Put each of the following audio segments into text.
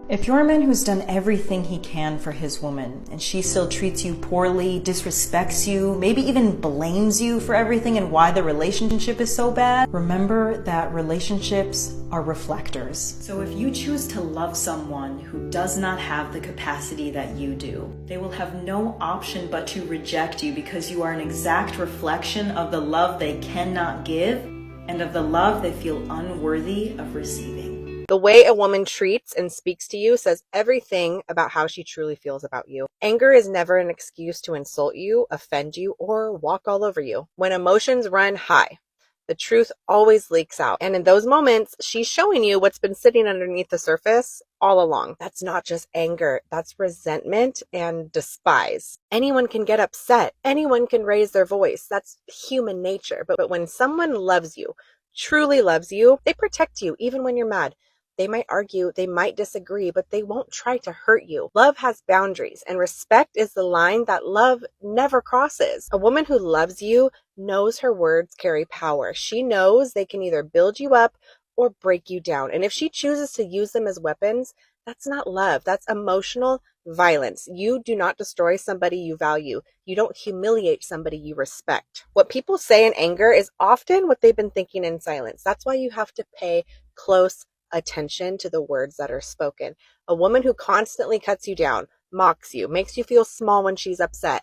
If you're a man who's done everything he can for his woman and she still treats you poorly, disrespects you, maybe even blames you for everything and why the relationship is so bad, remember that relationships are reflectors. So if you choose to love someone who does not have the capacity that you do, they will have no option but to reject you because you are an exact reflection of the love they cannot give and of the love they feel unworthy of receiving. The way a woman treats and speaks to you says everything about how she truly feels about you. Anger is never an excuse to insult you, offend you, or walk all over you. When emotions run high, the truth always leaks out. And in those moments, she's showing you what's been sitting underneath the surface all along. That's not just anger. That's resentment and despise. Anyone can get upset. Anyone can raise their voice. That's human nature. But when someone loves you, truly loves you, they protect you even when you're mad. They might argue, they might disagree, but they won't try to hurt you. Love has boundaries, and respect is the line that love never crosses. A woman who loves you knows her words carry power. She knows they can either build you up or break you down. And if she chooses to use them as weapons, that's not love. That's emotional violence. You do not destroy somebody you value. You don't humiliate somebody you respect. What people say in anger is often what they've been thinking in silence. That's why you have to pay close attention to the words that are spoken. A woman who constantly cuts you down, mocks you, makes you feel small when she's upset.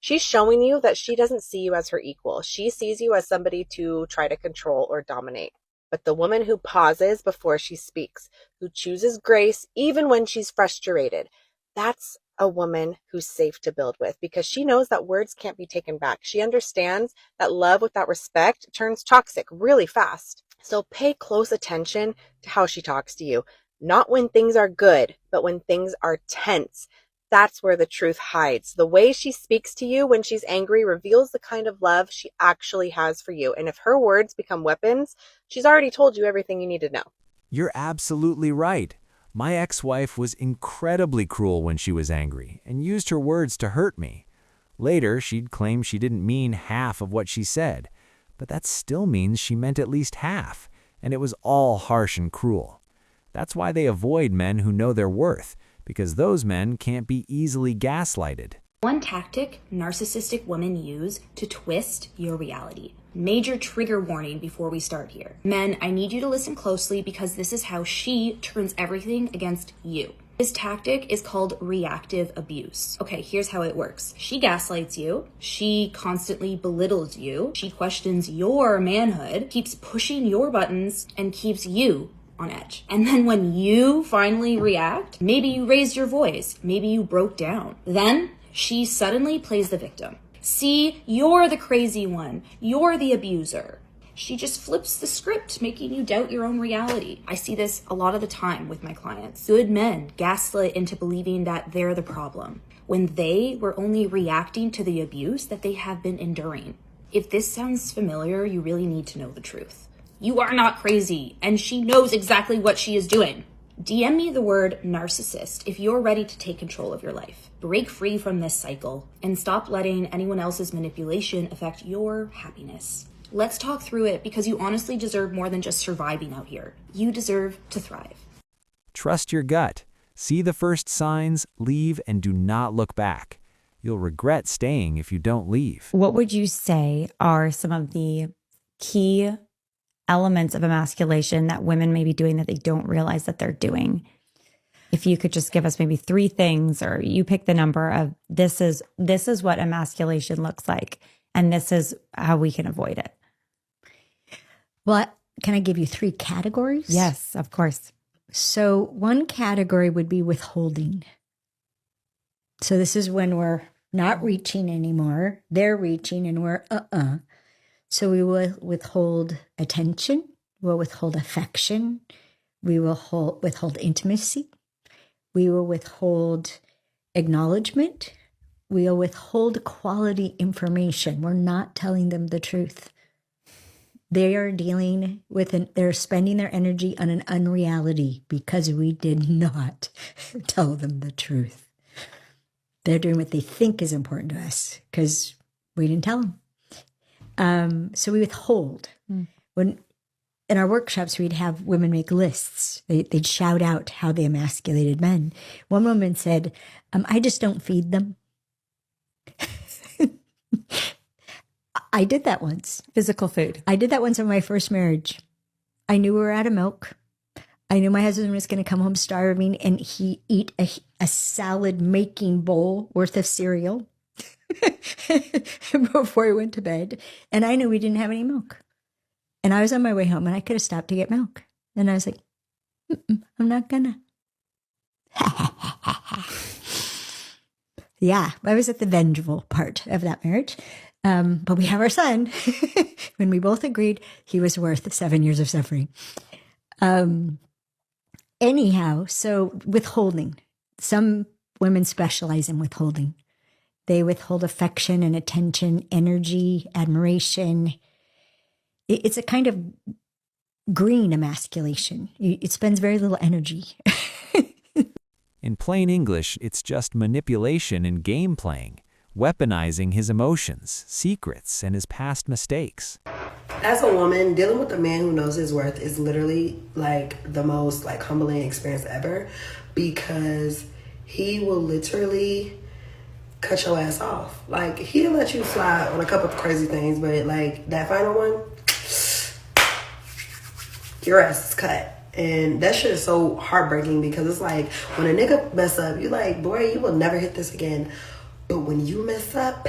She's showing you that she doesn't see you as her equal. She sees you as somebody to try to control or dominate. But the woman who pauses before she speaks, who chooses grace even when she's frustrated, that's a woman who's safe to build with because she knows that words can't be taken back. She understands that love without respect turns toxic really fast. So pay close attention to how she talks to you, not when things are good, but when things are tense. That's where the truth hides. The way she speaks to you when she's angry reveals the kind of love she actually has for you. And if her words become weapons, she's already told you everything you need to know. You're absolutely right. My ex-wife was incredibly cruel when she was angry and used her words to hurt me. Later, she'd claim she didn't mean half of what she said. But that still means she meant at least half, and it was all harsh and cruel. That's why they avoid men who know their worth, because those men can't be easily gaslighted. One tactic narcissistic women use to twist your reality. Major trigger warning before we start here. Men, I need you to listen closely because this is how she turns everything against you. This tactic is called reactive abuse. Okay, here's how it works. She gaslights you. She constantly belittles you. She questions your manhood, keeps pushing your buttons, and keeps you on edge. And then when you finally react, maybe you raised your voice, maybe you broke down. Then she suddenly plays the victim. See, you're the crazy one. You're the abuser. She just flips the script, making you doubt your own reality. I see this a lot of the time with my clients. Good men gaslit into believing that they're the problem when they were only reacting to the abuse that they have been enduring. If this sounds familiar, you really need to know the truth. You are not crazy, and she knows exactly what she is doing. DM me the word narcissist if you're ready to take control of your life. Break free from this cycle and stop letting anyone else's manipulation affect your happiness. Let's talk through it because you honestly deserve more than just surviving out here. You deserve to thrive. Trust your gut. See the first signs, leave, and do not look back. You'll regret staying if you don't leave. What would you say are some of the key elements of emasculation that women may be doing that they don't realize that they're doing? If you could just give us maybe 3 things, or you pick the number of this is what emasculation looks like, and this is how we can avoid it. Well, can I give you 3 categories? Yes, of course. So one category would be withholding. So this is when we're not reaching anymore. They're reaching and we're So we will withhold attention. We'll withhold affection. We will withhold intimacy. We will withhold acknowledgement. We will withhold quality information. We're not telling them the truth. They are dealing with they're spending their energy on an unreality because we did not tell them the truth. They're doing what they think is important to us because we didn't tell them. So we withhold. When in our workshops, we'd have women make lists. They'd shout out how they emasculated men. One woman said, I just don't feed them. I did that once. Physical food. I did that once in my first marriage. I knew we were out of milk. I knew my husband was going to come home starving, and he eat a salad making bowl worth of cereal before he went to bed. And I knew we didn't have any milk. And I was on my way home, and I could have stopped to get milk. And I was like, I'm not gonna. Yeah, I was at the vengeful part of that marriage. But we have our son. When we both agreed he was worth 7 years of suffering. Anyhow, so withholding. Some women specialize in withholding. They withhold affection and attention, energy, admiration. It's a kind of green emasculation. It spends very little energy. In plain English, it's just manipulation and game playing, weaponizing his emotions, secrets, and his past mistakes. As a woman, dealing with a man who knows his worth is literally like the most like humbling experience ever, because he will literally cut your ass off. Like, he'll let you slide on a couple of crazy things, but like that final one, your ass is cut. And that shit is so heartbreaking, because it's like when a nigga mess up, you're like, boy, you will never hit this again. But when you mess up,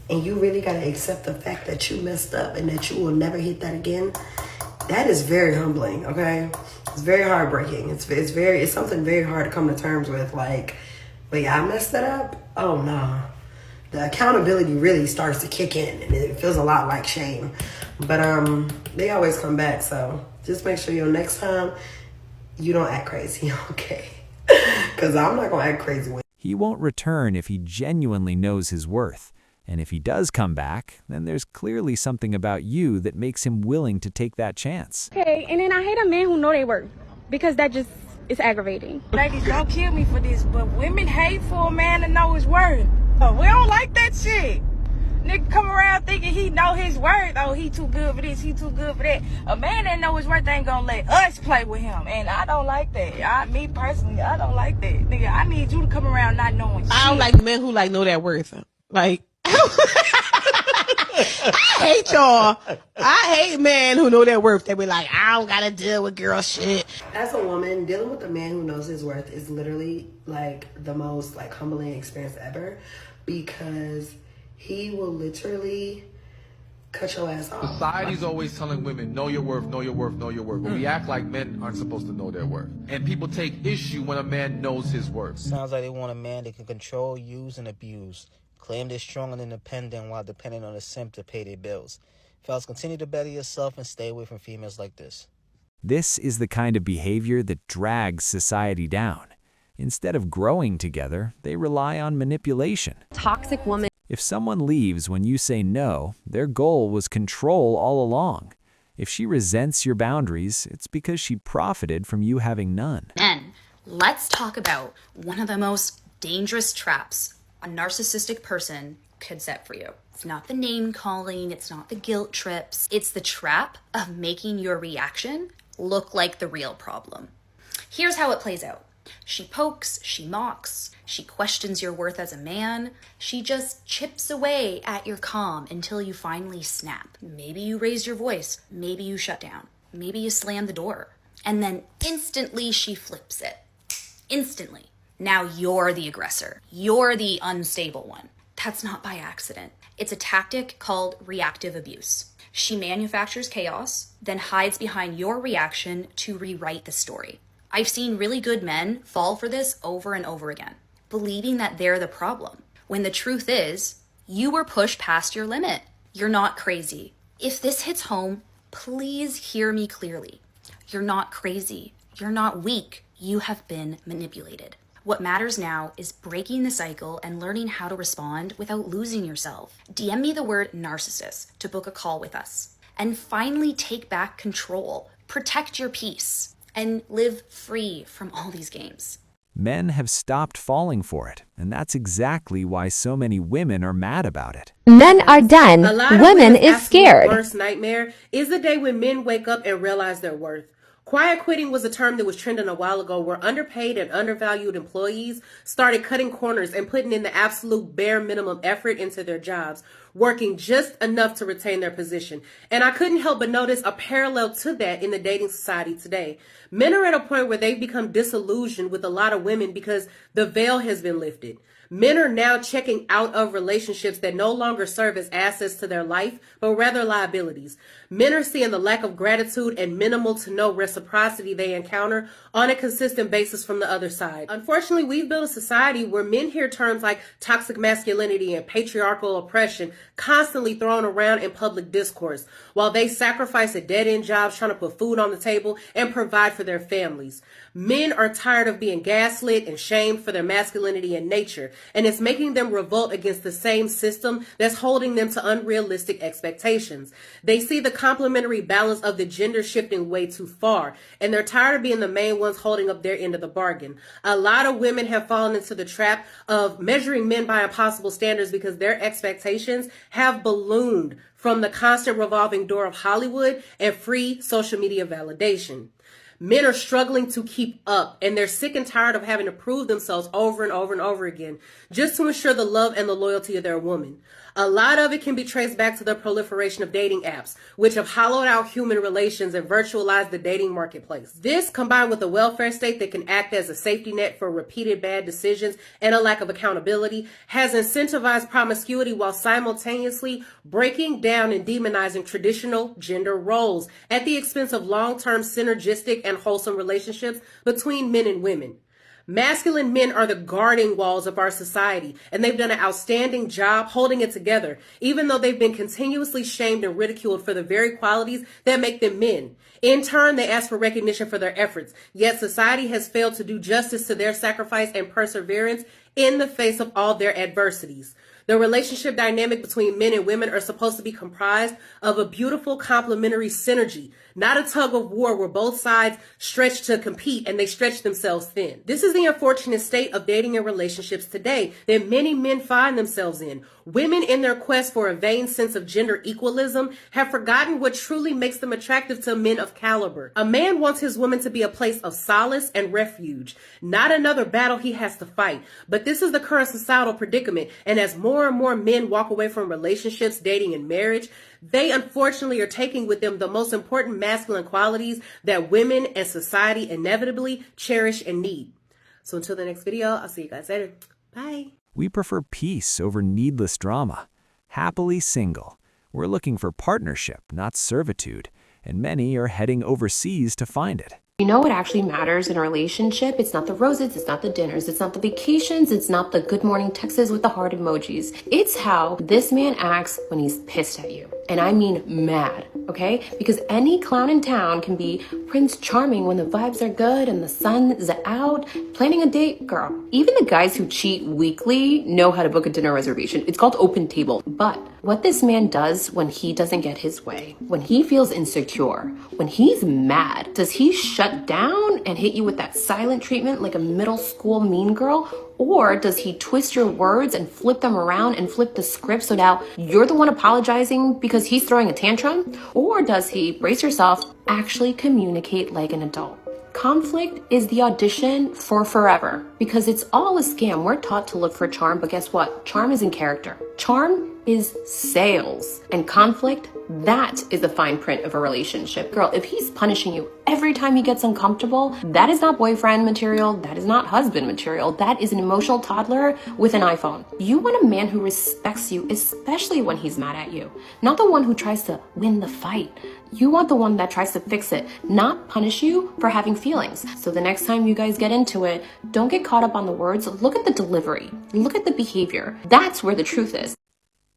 and you really got to accept the fact that you messed up and that you will never hit that again, that is very humbling, okay? It's very heartbreaking. It's something very hard to come to terms with. Like, wait, I messed that up? Oh, no. The accountability really starts to kick in, and it feels a lot like shame. But they always come back, so just make sure next time you don't act crazy, okay? Because I'm not going to act crazy with you. He won't return if he genuinely knows his worth. And if he does come back, then there's clearly something about you that makes him willing to take that chance. Okay, and then I hate a man who know they worth, because that just is aggravating. Ladies, don't kill me for this, but women hate for a man to know his worth. We don't like that shit. Nigga come around thinking he know his worth. Oh, he too good for this, he too good for that. A man that know his worth ain't gonna let us play with him, and I don't like that. Me personally, I don't like that. Nigga, I need you to come around not knowing shit. I don't like men who like know their worth. Like, I hate y'all. I hate men who know their worth. They be like, I don't gotta deal with girl shit. As a woman, dealing with a man who knows his worth is literally like the most like humbling experience ever, because he will literally cut your ass off. Society's always telling women, know your worth, know your worth, know your worth. But we act like men aren't supposed to know their worth. And people take issue when a man knows his worth. Sounds like they want a man that can control, use, and abuse. Claim they're strong and independent while depending on a simp to pay their bills. Fellas, continue to better yourself and stay away from females like this. This is the kind of behavior that drags society down. Instead of growing together, they rely on manipulation. Toxic woman. If someone leaves when you say no, their goal was control all along. If she resents your boundaries, it's because she profited from you having none. Men, let's talk about one of the most dangerous traps a narcissistic person could set for you. It's not the name calling, it's not the guilt trips, it's the trap of making your reaction look like the real problem. Here's how it plays out. She pokes, she mocks, she questions your worth as a man, she just chips away at your calm until you finally snap. Maybe you raise your voice, maybe you shut down, maybe you slam the door, and then instantly she flips it. Instantly. Now you're the aggressor. You're the unstable one. That's not by accident. It's a tactic called reactive abuse. She manufactures chaos, then hides behind your reaction to rewrite the story. I've seen really good men fall for this over and over again, believing that they're the problem, when the truth is, you were pushed past your limit. You're not crazy. If this hits home, please hear me clearly. You're not crazy. You're not weak. You have been manipulated. What matters now is breaking the cycle and learning how to respond without losing yourself. DM me the word narcissist to book a call with us. And finally take back control. Protect your peace and live free from all these games. Men have stopped falling for it, and that's exactly why so many women are mad about it. Men are done. A lot of Women women's is absolute scared. worst nightmare is the day when men wake up and realize their worth. Quiet quitting was a term that was trending a while ago, where underpaid and undervalued employees started cutting corners and putting in the absolute bare minimum effort into their jobs, working just enough to retain their position. And I couldn't help but notice a parallel to that in the dating society today. Men are at a point where they've become disillusioned with a lot of women because the veil has been lifted. Men are now checking out of relationships that no longer serve as assets to their life, but rather liabilities. Men are seeing the lack of gratitude and minimal to no reciprocity they encounter on a consistent basis from the other side. Unfortunately, we've built a society where men hear terms like toxic masculinity and patriarchal oppression constantly thrown around in public discourse, while they sacrifice at dead-end jobs trying to put food on the table and provide for their families. Men are tired of being gaslit and shamed for their masculinity and nature, and it's making them revolt against the same system that's holding them to unrealistic expectations. They see the complementary balance of the gender shifting way too far, and they're tired of being the main ones holding up their end of the bargain. A lot of women have fallen into the trap of measuring men by impossible standards because their expectations have ballooned from the constant revolving door of Hollywood and free social media validation. Men are struggling to keep up, and they're sick and tired of having to prove themselves over and over and over again just to ensure the love and the loyalty of their woman. A lot of it can be traced back to the proliferation of dating apps, which have hollowed out human relations and virtualized the dating marketplace. This, combined with a welfare state that can act as a safety net for repeated bad decisions and a lack of accountability, has incentivized promiscuity while simultaneously breaking down and demonizing traditional gender roles at the expense of long-term synergistic and wholesome relationships between men and women. Masculine men are the guarding walls of our society, and they've done an outstanding job holding it together, even though they've been continuously shamed and ridiculed for the very qualities that make them men. In turn, they ask for recognition for their efforts, yet society has failed to do justice to their sacrifice and perseverance in the face of all their adversities. The relationship dynamic between men and women are supposed to be comprised of a beautiful complementary synergy, not a tug of war where both sides stretch to compete and they stretch themselves thin. This is the unfortunate state of dating and relationships today that many men find themselves in. Women, in their quest for a vain sense of gender equalism, have forgotten what truly makes them attractive to men of caliber. A man wants his woman to be a place of solace and refuge, not another battle he has to fight. But this is the current societal predicament, and as more and more men walk away from relationships, dating, and marriage, they unfortunately are taking with them the most important masculine qualities that women and society inevitably cherish and need. So until the next video, I'll see you guys later. Bye. We prefer peace over needless drama. Happily single. We're looking for partnership, not servitude, and many are heading overseas to find it. You know what actually matters in a relationship? It's not the roses, it's not the dinners, it's not the vacations, it's not the good morning texts with the heart emojis. It's how this man acts when he's pissed at you. And I mean mad, okay? Because any clown in town can be Prince Charming when the vibes are good and the sun is out, planning a date. Girl, even the guys who cheat weekly know how to book a dinner reservation. It's called open table. But what this man does when he doesn't get his way, when he feels insecure, when he's mad, does he shut down and hit you with that silent treatment like a middle school mean girl? Or does he twist your words and flip them around and flip the script so now you're the one apologizing because he's throwing a tantrum? Or does he, brace yourself, actually communicate like an adult? Conflict is the audition for forever because it's all a scam. We're taught to look for charm, but guess what? Charm is in character. Charm is sales. And conflict, that is the fine print of a relationship. Girl, if he's punishing you every time he gets uncomfortable, that is not boyfriend material. That is not husband material. That is an emotional toddler with an iPhone. You want a man who respects you, especially when he's mad at you. Not the one who tries to win the fight. You want the one that tries to fix it, not punish you for having feelings. So the next time you guys get into it, don't get caught up on the words. Look at the delivery. Look at the behavior. That's where the truth is.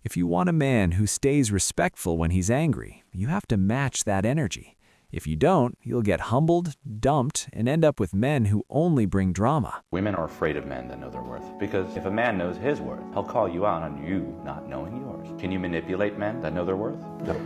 If you want a man who stays respectful when he's angry, you have to match that energy. If you don't, you'll get humbled, dumped, and end up with men who only bring drama. Women are afraid of men that know their worth, because if a man knows his worth, he'll call you out on you not knowing yours. Can you manipulate men that know their worth?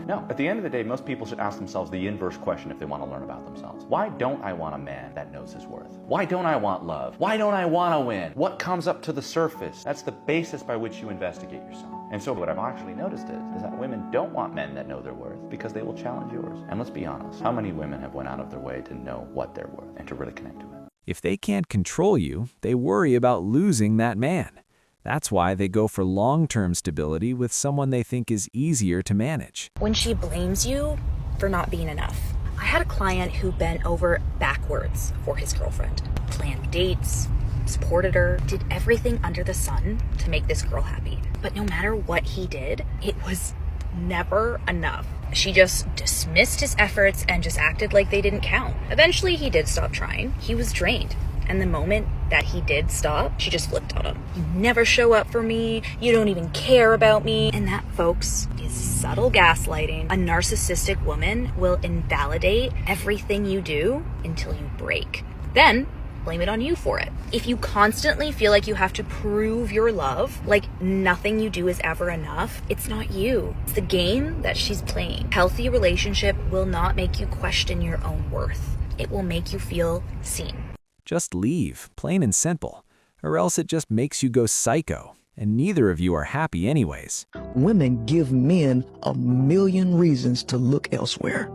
No. At the end of the day, most people should ask themselves the inverse question if they want to learn about themselves. Why don't I want a man that knows his worth? Why don't I want love? Why don't I want to win? What comes up to the surface? That's the basis by which you investigate yourself. And so what I've actually noticed is that women don't want men that know their worth because they will challenge yours. And let's be honest, how many women have went out of their way to know what they're worth and to really connect to it? If they can't control you, they worry about losing that man. That's why they go for long-term stability with someone they think is easier to manage. When she blames you for not being enough. I had a client who bent over backwards for his girlfriend, planned dates, supported her, did everything under the sun to make this girl happy. But no matter what he did, it was never enough. She just dismissed his efforts and just acted like they didn't count. Eventually, he did stop trying. He was drained. And the moment that he did stop, she just flipped on him. You never show up for me. You don't even care about me. And that, folks, is subtle gaslighting. A narcissistic woman will invalidate everything you do until you break. Then blame it on you for it. If you constantly feel like you have to prove your love, like nothing you do is ever enough, it's not you. It's the game that she's playing. Healthy relationship will not make you question your own worth. It will make you feel seen. Just leave, plain and simple, or else it just makes you go psycho, and neither of you are happy anyways. Women give men a million reasons to look elsewhere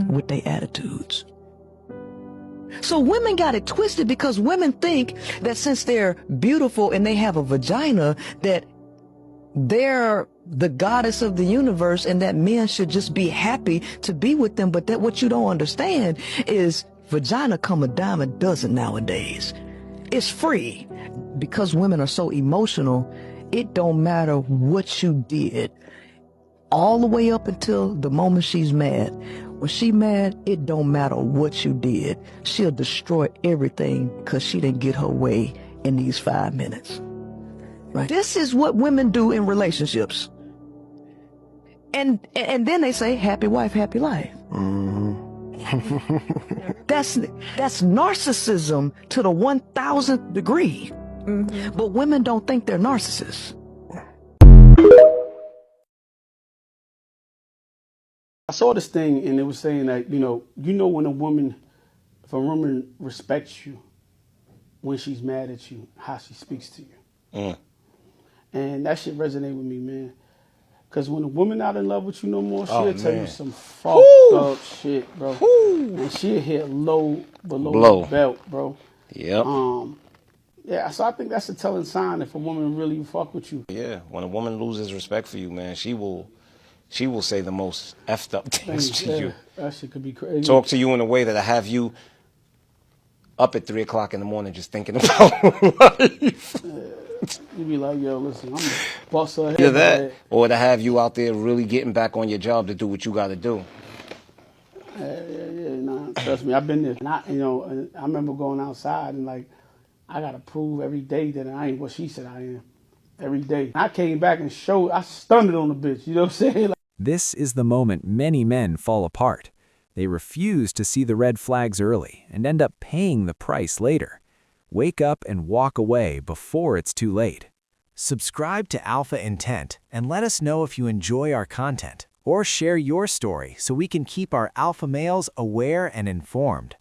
with their attitudes. So women got it twisted because women think that since they're beautiful and they have a vagina, that they're the goddess of the universe and that men should just be happy to be with them. But that what you don't understand is vagina come a dime a dozen nowadays. It's free. Because women are so emotional, it don't matter what you did all the way up until the moment she's mad. When she mad, it don't matter what you did. She'll destroy everything because she didn't get her way in these 5 minutes. Right? This is what women do in relationships. And then they say, happy wife, happy life. That's narcissism to the 1000th degree. But women don't think they're narcissists. I saw this thing and it was saying that, you know when if a woman respects you when she's mad at you, how she speaks to you. And that shit resonate with me, man. Because when a woman not in love with you no more, she'll tell you some fucked up shit, bro. And she'll hit low below the belt, bro. Yep. Yeah, so I think that's a telling sign if a woman really fuck with you. Yeah, when a woman loses respect for you, man, she will say the most effed up things to you. That shit could be crazy. Talk to you in a way that I have you up at 3 o'clock in the morning just thinking about life. You be like, yo, listen, I'm the boss of Either that, or to have you out there really getting back on your job to do what you got to do. Nah, trust me, I've been there. And I remember going outside and like, I gotta prove every day that I ain't what she said I am. Every day. I came back and I stunned it on the bitch. You know what I'm saying? Like, This is the moment many men fall apart. They refuse to see the red flags early and end up paying the price later. Wake up and walk away before it's too late. Subscribe to Alpha Intent and let us know if you enjoy our content, or share your story so we can keep our alpha males aware and informed.